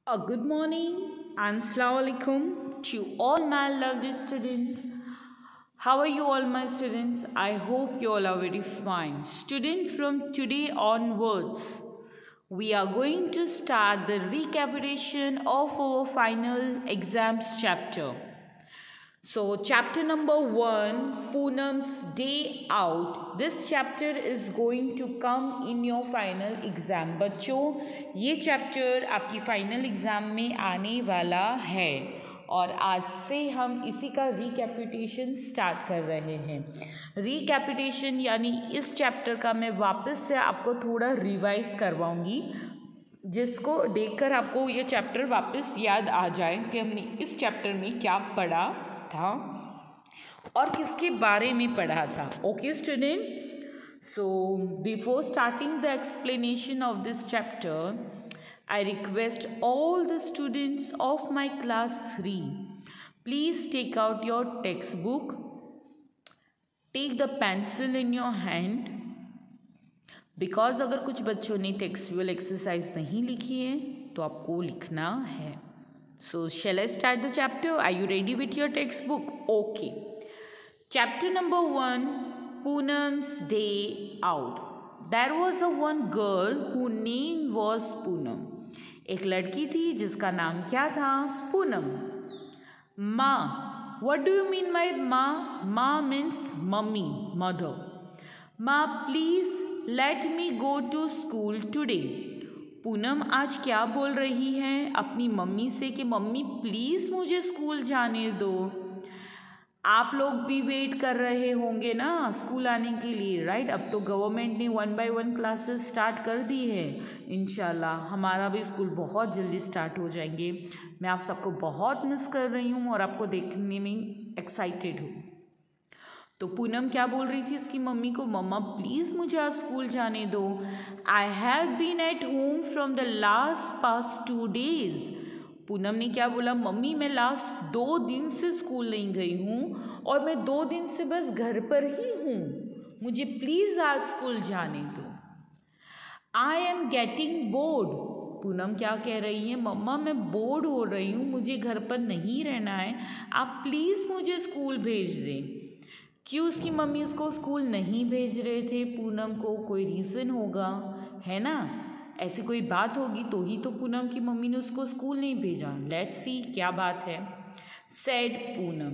Good morning and Assalamu alaikum to all my lovely students. How are you all, my students? I hope you all are very fine. Students, from today onwards, we are going to start the recapitulation of our final exams chapter. So, chapter number 1, Poonam's Day Out. This chapter is going to come in your final exam. बच्चों, ये chapter आपकी final exam में आने वाला है और आज से हम इसी का रिकैपिटेशन स्टार्ट कर रहे हैं. रिकैपिटेशन यानी इस चैप्टर का मैं वापस से आपको थोड़ा रिवाइज करवाऊंगी, जिसको देखकर आपको ये चैप्टर वापस याद आ जाए कि हमने इस चैप्टर में क्या पढ़ा था और किसके बारे में पढ़ा था. Okay student, so before starting the explanation of this chapter, I request all the students of my class 3, please take out your textbook, take the pencil in your hand, because अगर कुछ बच्चों ने टेक्सचुअल एक्सरसाइज नहीं लिखी है तो आपको लिखना है. So shall I start the chapter? Are you ready with your textbook? Okay. Chapter number 1, Poonam's Day Out. There was a one girl whose name was Poonam. एक लड़की थी जिसका नाम क्या था? पूनम. माँ. What do you mean by माँ? माँ means mummy, mother. माँ, please let me go to school today. Poonam आज क्या बोल रही है अपनी मम्मी से कि मम्मी प्लीज़ मुझे स्कूल जाने दो. आप लोग भी वेट कर रहे होंगे ना स्कूल आने के लिए, राइट? अब तो गवर्नमेंट ने 1 by 1 क्लासेस स्टार्ट कर दी है. इंशाल्लाह हमारा भी स्कूल बहुत जल्दी स्टार्ट हो जाएंगे. मैं आप सबको बहुत मिस कर रही हूँ और आपको देखने में एक्साइटेड हूँ. तो पूनम क्या बोल रही थी इसकी मम्मी को? मम्मा प्लीज़ मुझे आज स्कूल जाने दो. I have been at home from the last past 2 days. Poonam ने क्या बोला? मम्मी मैं लास्ट 2 दिन से स्कूल नहीं गई हूँ और मैं 2 दिन से बस घर पर ही हूँ. मुझे प्लीज़ आज स्कूल जाने दो. I am getting bored. Poonam क्या कह रही है? मम्मा मैं बोर्ड हो रही हूँ, मुझे घर पर नहीं रहना है, आप प्लीज़ मुझे स्कूल भेज दें. क्यों उसकी मम्मी उसको स्कूल नहीं भेज रहे थे? पूनम को कोई रीज़न होगा, है ना? ऐसी कोई बात होगी तो ही तो पूनम की मम्मी ने उसको स्कूल नहीं भेजा. लेट्स सी क्या बात है. Said Poonam,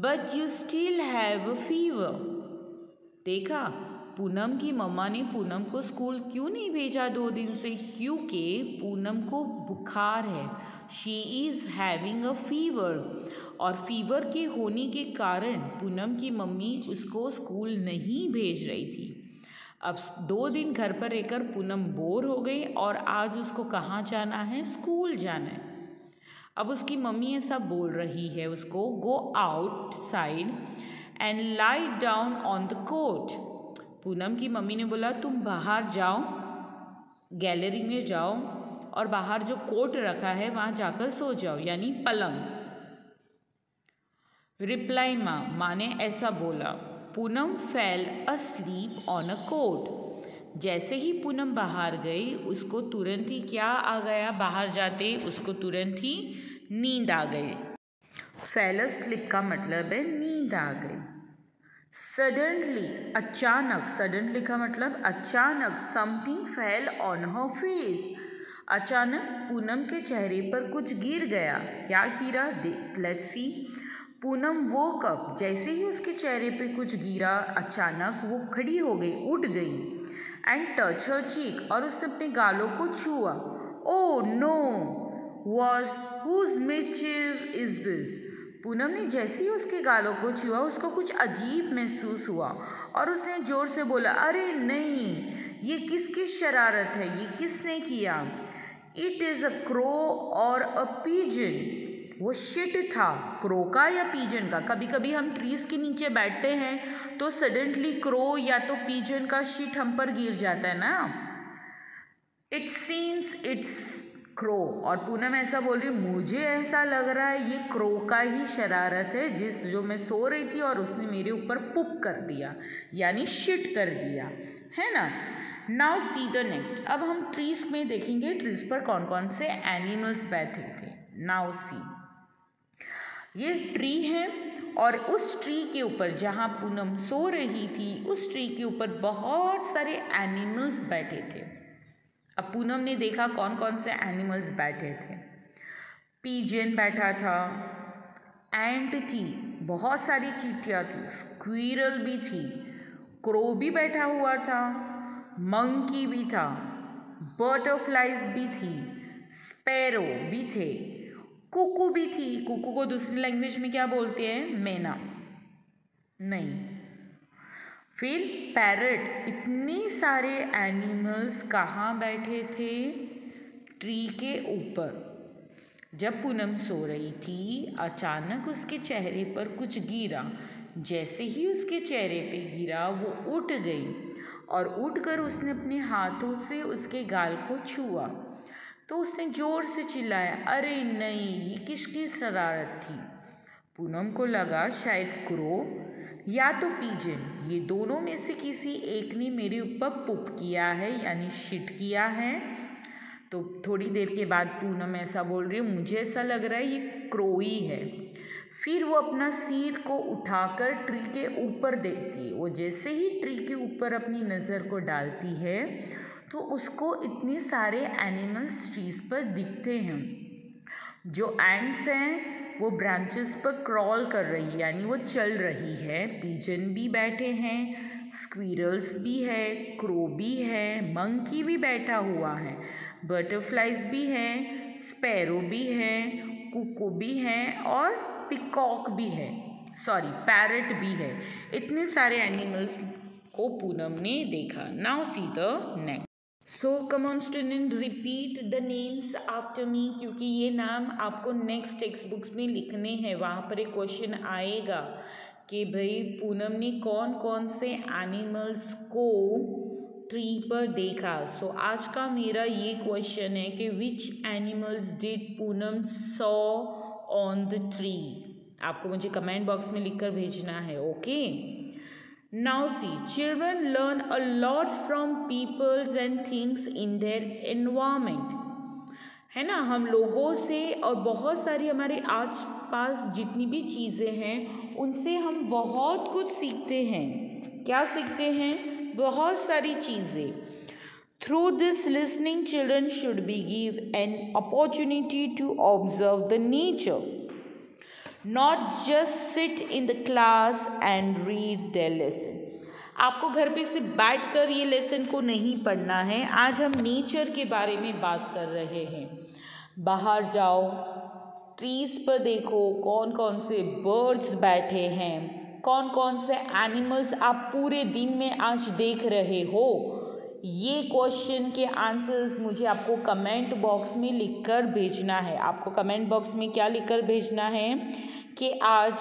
but you still have a fever. देखा, पूनम की मम्मा ने पूनम को स्कूल क्यों नहीं भेजा 2 दिन से? क्योंकि पूनम को बुखार है. She is having a fever. और फीवर के होने के कारण पूनम की मम्मी उसको स्कूल नहीं भेज रही थी. अब 2 दिन घर पर रहकर पूनम बोर हो गई और आज उसको कहाँ जाना है? स्कूल जाना है. अब उसकी मम्मी ऐसा बोल रही है उसको, go outside and lie down on the cot. Poonam की मम्मी ने बोला तुम बाहर जाओ, गैलरी में जाओ और बाहर जो कोट रखा है वहाँ जाकर सो जाओ, यानी पलंग. रिप्लाई माँ ने ऐसा बोला. Poonam fell asleep on a cot. जैसे ही पूनम बाहर गई उसको तुरंत ही क्या आ गया? बाहर जाते उसको तुरंत ही नींद आ गई. फेल अस्लीप का मतलब है नींद आ गई. सडनली, अचानक. सडनली का मतलब अचानक. Something fell on her face. अचानक पूनम के चेहरे पर कुछ गिर गया. क्या गिरा? Let's see. Poonam woke up. जैसे ही उसके चेहरे पे कुछ गिरा अचानक वो खड़ी हो गई, उठ गई. And touch her cheek. और उसने अपने गालों को छुआ. Oh no, was whose mischief is this. Poonam ने जैसे ही उसके गालों को छुआ उसको कुछ अजीब महसूस हुआ और उसने ज़ोर से बोला, अरे नहीं, ये किसकी शरारत है? ये किसने किया? इट इज़ अ क्रो और अ पीजन. वो शिट था, क्रो का या पीजन का. कभी कभी हम ट्रीज़ के नीचे बैठते हैं तो सडनली क्रो या तो पीजन का शिट हम पर गिर जाता है ना. It seems it's crow. और पूनम ऐसा बोल रही, मुझे ऐसा लग रहा है ये क्रो का ही शरारत है, जो मैं सो रही थी और उसने मेरे ऊपर पुप कर दिया, यानी शिट कर दिया, है ना. Now see the next. अब हम ट्रीज में देखेंगे ट्रीज पर कौन कौन से एनिमल्स बैठे थे। नाउ सी, ये ट्री है और उस ट्री के ऊपर जहाँ पूनम सो रही थी उस ट्री के ऊपर बहुत सारे एनिमल्स बैठे थे। अब पूनम ने देखा कौन कौन से एनिमल्स बैठे थे। पीजन बैठा था, एंट थी, बहुत सारी चींटियाँ थी, स्क्विरल भी थी, क्रो भी बैठा हुआ था, मंकी भी था, बटरफ्लाइज भी थी, स्पैरो भी थे, कुकू भी थी। कुकू को दूसरी लैंग्वेज में क्या बोलते हैं? मैना नहीं। फिर पैरट। इतने सारे एनिमल्स कहाँ बैठे थे? ट्री के ऊपर। जब पूनम सो रही थी अचानक उसके चेहरे पर कुछ गिरा। जैसे ही उसके चेहरे पे गिरा वो उठ गई और उठकर उसने अपने हाथों से उसके गाल को छुआ तो उसने ज़ोर से चिल्लाया, अरे नहीं, ये किसकी शरारत थी? पूनम को लगा शायद क्रो या तो पीजन, ये दोनों में से किसी एक ने मेरे ऊपर पुप किया है यानी शिट किया है। तो थोड़ी देर के बाद पूनम ऐसा बोल रही है, मुझे ऐसा लग रहा है ये क्रो ही है। फिर वो अपना सिर को उठाकर ट्री के ऊपर देखती है। वो जैसे ही ट्री के ऊपर अपनी नज़र को डालती है तो उसको इतने सारे एनिमल्स ट्रीज पर दिखते हैं। जो एंट्स हैं वो ब्रांचेस पर क्रॉल कर रही है यानी वो चल रही है। पीजन भी बैठे हैं, स्क्विरल्स भी है, क्रो भी है, मंकी भी बैठा हुआ है, बटरफ्लाइज भी है, स्पैरो भी है, कुकू भी है और पिकॉक भी है, सॉरी पैरट भी है। इतने सारे एनिमल्स को पूनम ने देखा। Now see the next. So come on student, repeat the names after me, क्योंकि ये नाम आपको नेक्स्ट टेक्स्ट बुक्स में लिखने हैं। वहाँ पर एक क्वेश्चन आएगा कि भाई पूनम ने कौन कौन से एनिमल्स को ट्री पर देखा। सो आज का मेरा ये क्वेश्चन है कि which animals did Poonam saw on the tree. आपको मुझे कमेंट बॉक्स में लिखकर भेजना है, okay. Now see, children learn a lot from peoples and things in their environment. है ना, हम लोगों से और बहुत सारी हमारे आस पास जितनी भी चीज़ें हैं उनसे हम बहुत कुछ सीखते हैं। क्या सीखते हैं? बहुत सारी चीज़ें। Through this listening, children should be given an opportunity to observe the nature. Not just sit in the class and read their lesson. आपको घर पे से बैठ कर ये लेसन को नहीं पढ़ना है। आज हम नेचर के बारे में बात कर रहे हैं। बाहर जाओ, ट्रीज पर देखो कौन कौन से बर्ड्स बैठे हैं, कौन कौन से एनिमल्स आप पूरे दिन में आज देख रहे हो। ये क्वेश्चन के आंसर्स मुझे आपको कमेंट बॉक्स में लिखकर भेजना है। आपको कमेंट बॉक्स में क्या लिखकर भेजना है कि आज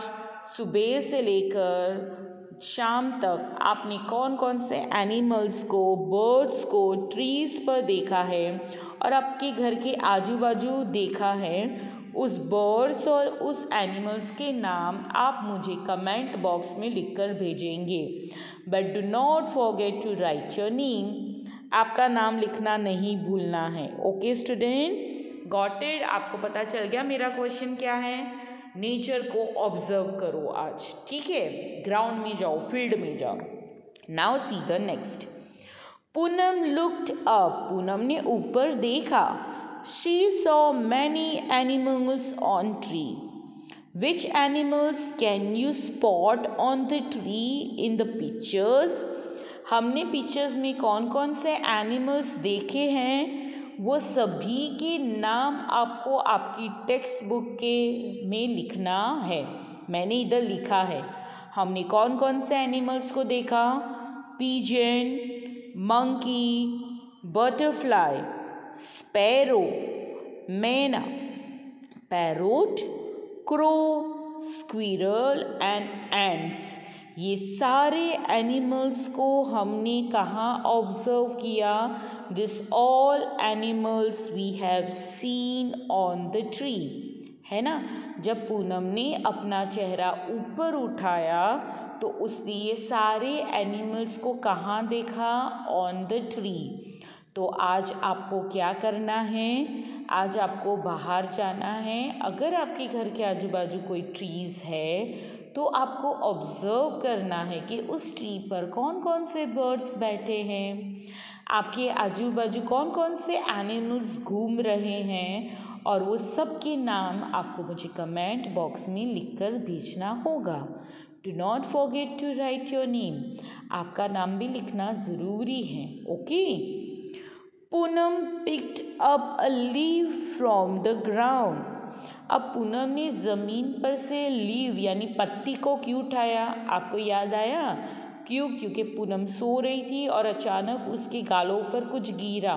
सुबह से लेकर शाम तक आपने कौन कौन से एनिमल्स को, बर्ड्स को ट्रीज पर देखा है और आपके घर के आजू बाजू देखा है। उस बर्ड्स और उस एनिमल्स के नाम आप मुझे कमेंट बॉक्स में लिखकर भेजेंगे। But do not forget to write your name. आपका नाम लिखना नहीं भूलना है, ओके स्टूडेंट, गॉट इट। आपको पता चल गया मेरा क्वेश्चन क्या है। नेचर को ऑब्जर्व करो आज, ठीक है। ग्राउंड में जाओ, फील्ड में जाओ। Now see the next. Poonam looked up, Poonam ने ऊपर देखा। She saw many animals on tree. Which animals can you spot on the tree in the pictures. हमने पिक्चर्स में कौन कौन से एनिमल्स देखे हैं वो सभी के नाम आपको आपकी टेक्स्ट बुक के में लिखना है। मैंने इधर लिखा है। हमने कौन कौन से एनिमल्स को देखा? Pigeon, monkey, butterfly, sparrow, myna, parrot, crow, squirrel and ants. ये सारे एनिमल्स को हमने कहाँ ऑब्जर्व किया? This all animals we have seen on the tree, है ना। जब पूनम ने अपना चेहरा ऊपर उठाया तो उसने ये सारे एनिमल्स को कहाँ देखा? On the tree. तो आज आपको क्या करना है? आज आपको बाहर जाना है। अगर आपके घर के आजू बाजू कोई ट्रीज़ है तो आपको ऑब्ज़र्व करना है कि उस ट्री पर कौन कौन से बर्ड्स बैठे हैं, आपके आजू बाजू कौन कौन से एनिमल्स घूम रहे हैं, और वो सब के नाम आपको मुझे कमेंट बॉक्स में लिखकर भेजना होगा। Do not forget to write your name. आपका नाम भी लिखना ज़रूरी है। Okay. Poonam picked up a leaf from the ground. अब पूनम ने ज़मीन पर से लीव यानी पत्ती को क्यों उठाया? आपको याद आया? क्यों? क्योंकि पूनम सो रही थी और अचानक उसके गालों पर कुछ गिरा,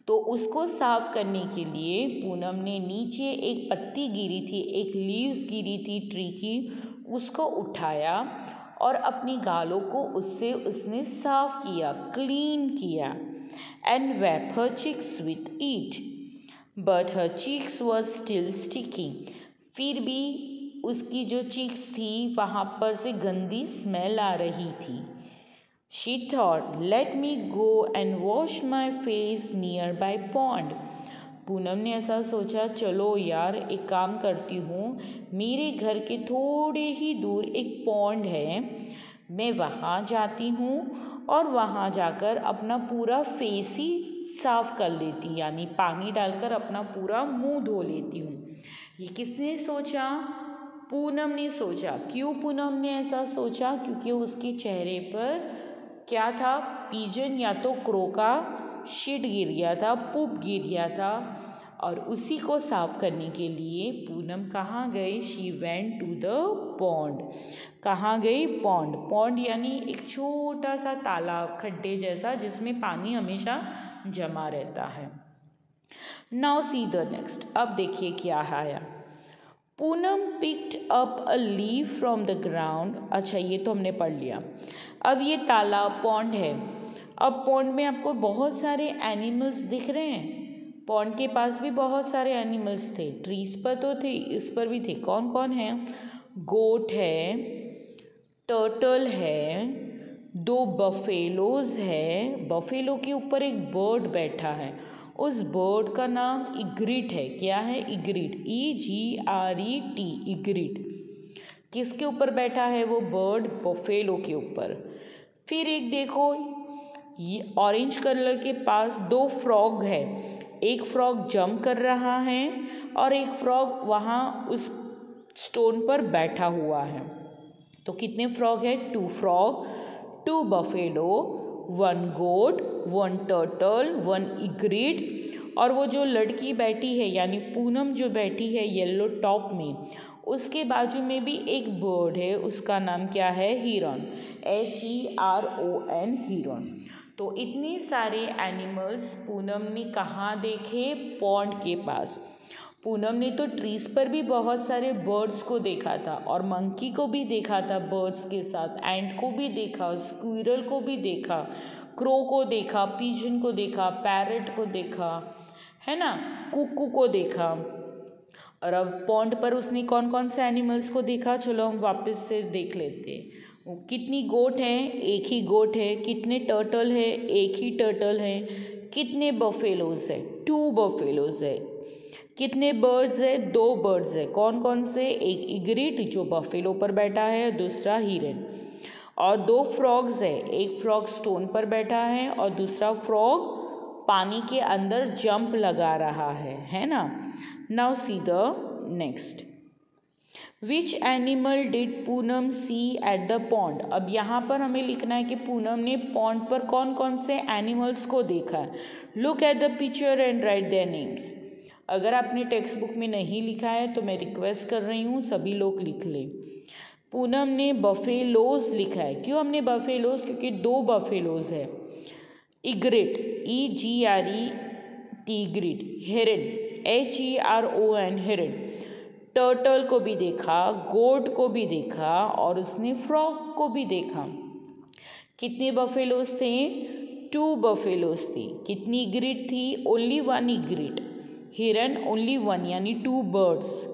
तो उसको साफ करने के लिए पूनम ने नीचे एक पत्ती गिरी थी, एक लीव्स गिरी थी ट्री की, उसको उठाया और अपनी गालों को उससे उसने साफ किया, क्लीन किया। And wipe her cheeks with it but her cheeks was still sticky. फिर भी उसकी जो चीक्स थी वहाँ पर से गंदी स्मेल आ रही थी। She thought, let me go and wash my face nearby pond. Poonam ने ऐसा सोचा, चलो यार एक काम करती हूँ, मेरे घर के थोड़े ही दूर एक पॉन्ड है, मैं वहाँ जाती हूँ और वहाँ जाकर अपना पूरा फेस ही साफ कर लेती, यानी पानी डालकर अपना पूरा मुंह धो लेती हूँ। ये किसने सोचा? पूनम ने सोचा। क्यों पूनम ने ऐसा सोचा? क्योंकि उसके चेहरे पर क्या था? पीजन या तो क्रो का शिट गिर गया था, पुप गिर गया था, और उसी को साफ करने के लिए पूनम कहाँ गई? She went to the pond. कहाँ गई? पॉन्ड। पॉन्ड यानी एक छोटा सा तालाब, खड्डे जैसा, जिसमें पानी हमेशा जमा रहता है। Now see the next. अब देखिए क्या आया। Poonam picked up a leaf from the ground. अच्छा, ये तो हमने पढ़ लिया। अब ये तालाब पॉन्ड है। अब पॉन्ड में आपको बहुत सारे एनिमल्स दिख रहे हैं। पॉन्ड के पास भी बहुत सारे एनिमल्स थे, ट्रीज पर तो थे, इस पर भी थे। कौन कौन है? गोट है, टर्टल है, 2 बफेलोज है, बफेलो के ऊपर एक बर्ड बैठा है, उस बर्ड का नाम इग्रिट है। क्या है? इग्रिट, EGRET, इग्रिट। किसके ऊपर बैठा है वो बर्ड? बफेलो के ऊपर। फिर एक देखो, ये ऑरेंज कलर के पास 2 फ्रॉग है, एक फ्रॉग जंप कर रहा है और एक फ्रॉग वहाँ उस स्टोन पर बैठा हुआ है। तो कितने फ्रॉग है? 2 फ्रॉग, 2 बफेलो, 1 गोट, 1 टर्टल, 1 इग्रिट, और वो जो लड़की बैठी है यानी पूनम जो बैठी है येलो टॉप में, उसके बाजू में भी एक बर्ड है, उसका नाम क्या है? हिरन, HERON, हिरन। तो इतने सारे एनिमल्स पूनम ने कहाँ देखे? पॉन्ड के पास। पूनम ने तो ट्रीज पर भी बहुत सारे बर्ड्स को देखा था, और मंकी को भी देखा था बर्ड्स के साथ, एंट को भी देखा, स्क्विरल को भी देखा, क्रो को देखा, पिजन को देखा, पैरट को देखा, है ना, कुक्कू को देखा। और अब पॉन्ड पर उसने कौन कौन से एनिमल्स को देखा? चलो हम वापस से देख लेते हैं। कितनी गोट हैं? एक ही गोट है। कितने टर्टल है? एक ही टर्टल है। कितने बफेलोज है? 2 बफेलोज है। कितने बर्ड्स है? 2 बर्ड्स है। कौन कौन से? एक इग्रिट जो बफेलो पर बैठा है, दूसरा हिरन। और 2 फ्रॉग्स है, एक फ्रॉग स्टोन पर बैठा है और दूसरा फ्रॉग पानी के अंदर जंप लगा रहा है ना। Now see the next. Which animal did Poonam see at the pond. अब यहाँ पर हमें लिखना है कि पूनम ने पॉन्ड पर कौन कौन से एनिमल्स को देखा है। Look at the picture and right their names. अगर आपने टेक्स्ट बुक में नहीं लिखा है तो मैं रिक्वेस्ट कर रही हूँ सभी लोग लिख लें। पूनम ने बफेलोज लिखा है। क्यों हमने बफेलोज? क्योंकि 2 बफेलोज है। इग्रिट, EGRET, इग्रिट। हिरन, HERON, हिरन। टर्टल को भी देखा, गोट को भी देखा, और उसने फ्रॉग को भी देखा। कितने बफेलोज थे? 2 बफेलोज थी। कितनी इग्रिट थी? Only 1 egret. हिरन ओनली 1 यानी 2 birds.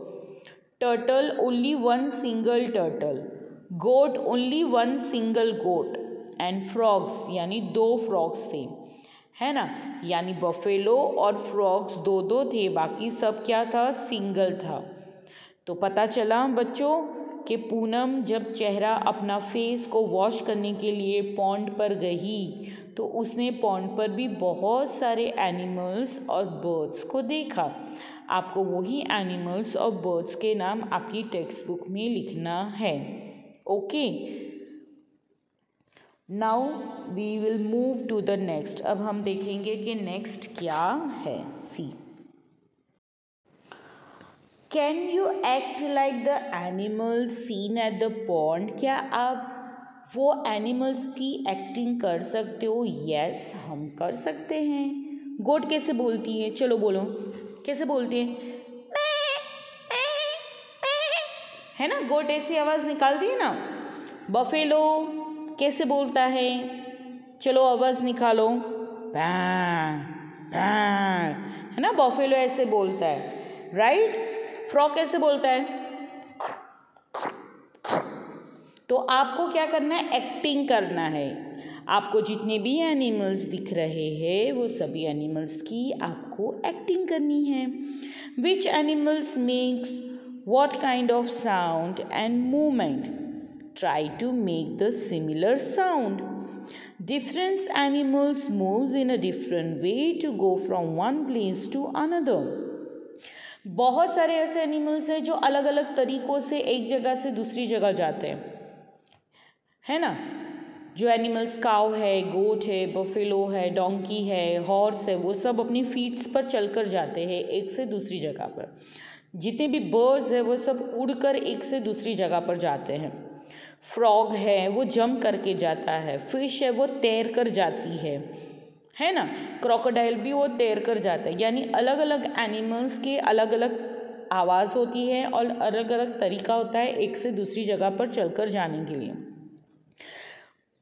Turtle only 1 single turtle. Goat only one single goat and frogs यानी 2 फ्रॉग्स थे, है ना, यानी बफेलो और फ्रॉग्स 2 थे, बाकी सब क्या था, सिंगल था। तो पता चला बच्चों कि पूनम जब चेहरा अपना फेस को वॉश करने के लिए पॉन्ड पर गई तो उसने पॉन्ड पर भी बहुत सारे एनिमल्स और बर्ड्स को देखा। आपको वही एनिमल्स और बर्ड्स के नाम आपकी टेक्स्ट बुक में लिखना है। Okay, now we will move to the next. अब हम देखेंगे कि नेक्स्ट क्या है। See, can you act like the animal seen at the pond? क्या आप वो एनिमल्स की एक्टिंग कर सकते हो? यस, हम कर सकते हैं। गोट कैसे बोलती है? चलो बोलो, कैसे बोलती है ना, गोट ऐसी आवाज़ निकालती है ना। बफेलो कैसे बोलता है? चलो आवाज़ निकालो, है ना, बफेलो ऐसे बोलता है, राइट। फ्रॉग कैसे बोलता है? तो आपको क्या करना है, एक्टिंग करना है। आपको जितने भी एनिमल्स दिख रहे हैं वो सभी एनिमल्स की आपको एक्टिंग करनी है। Which animals makes what kind of sound and movement? Try to make the similar sound. Different animals moves in a different way to go from one place to another. बहुत सारे ऐसे animals हैं जो अलग अलग तरीक़ों से एक जगह से दूसरी जगह जाते हैं, है ना। जो एनिमल्स काव है, गोट है, बफेलो है, डोंकी है, हॉर्स है, वो सब अपनी फीट्स पर चलकर जाते हैं एक से दूसरी जगह पर। जितने भी बर्ड्स है वो सब उड़कर एक से दूसरी जगह पर जाते हैं। फ्रॉग है वो जंप करके जाता है, फिश है वो तैर कर जाती है ना, क्रोकोडाइल भी वो तैर कर जाता है। यानी अलग अलग एनिमल्स के अलग अलग आवाज़ होती है और अलग अलग तरीका होता है एक से दूसरी जगह पर चलकर जाने के लिए।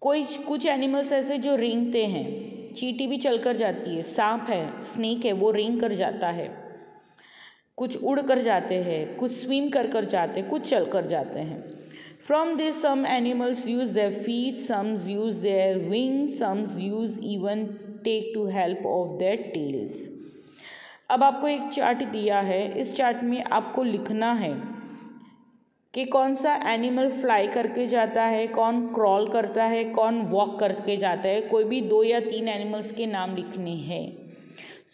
कुछ एनिमल्स ऐसे जो रेंगते हैं, चींटी भी चलकर जाती है, सांप है, स्नेक है, वो रेंग कर जाता है। कुछ उड़ कर जाते हैं, कुछ स्विम कर जाते हैं, कुछ चल कर जाते हैं। From this, some animals use their feet, some use their wings, some use even take to help of their tails. अब आपको एक चार्ट दिया है, इस चार्ट में आपको लिखना है कि कौन सा एनिमल फ्लाई करके जाता है, कौन क्रॉल करता है, कौन वॉक करके जाता है। कोई भी 2 या 3 एनिमल्स के नाम लिखने हैं।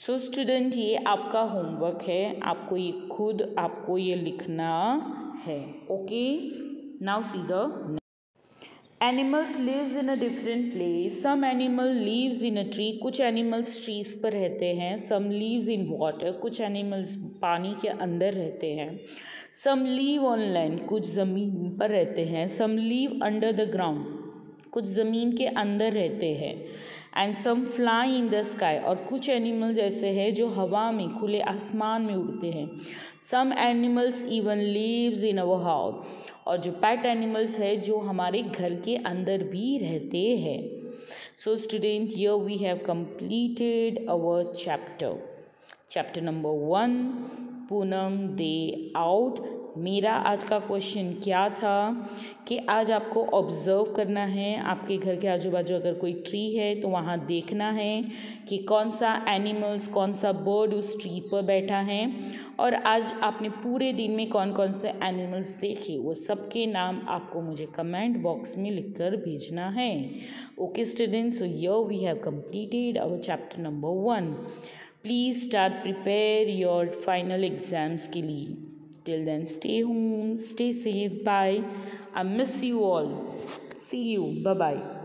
सो स्टूडेंट, ये आपका होमवर्क है, आपको ये लिखना है। Okay, now see the animals lives in a different place. Some animal lives in a tree, कुछ एनिमल्स ट्रीज पर रहते हैं। सम लिव्स इन वाटर, कुछ एनिमल्स पानी के अंदर रहते हैं। सम लीव ऑन लैंड, कुछ ज़मीन पर रहते हैं। Some live under the ground, कुछ ज़मीन के अंदर रहते हैं। And some fly in the sky, और कुछ एनिमल्स ऐसे हैं जो हवा में, खुले आसमान में उड़ते हैं। Some animals even lives in our house, और जो पेट एनिमल्स है जो हमारे घर के अंदर भी रहते हैं। So student, here we have completed our chapter number 1, Poonam day out. मेरा आज का क्वेश्चन क्या था कि आज आपको ऑब्ज़र्व करना है, आपके घर के आजू बाजू अगर कोई ट्री है तो वहाँ देखना है कि कौन सा एनिमल्स, कौन सा बर्ड उस ट्री पर बैठा है। और आज आपने पूरे दिन में कौन कौन से एनिमल्स देखे, वो सबके नाम आपको मुझे कमेंट बॉक्स में लिखकर भेजना है। Okay students, so here we have completed our chapter number 1। Please start prepare your final exams के लिए। Till then, stay home, stay safe, bye. I miss you all. See you. Bye-bye.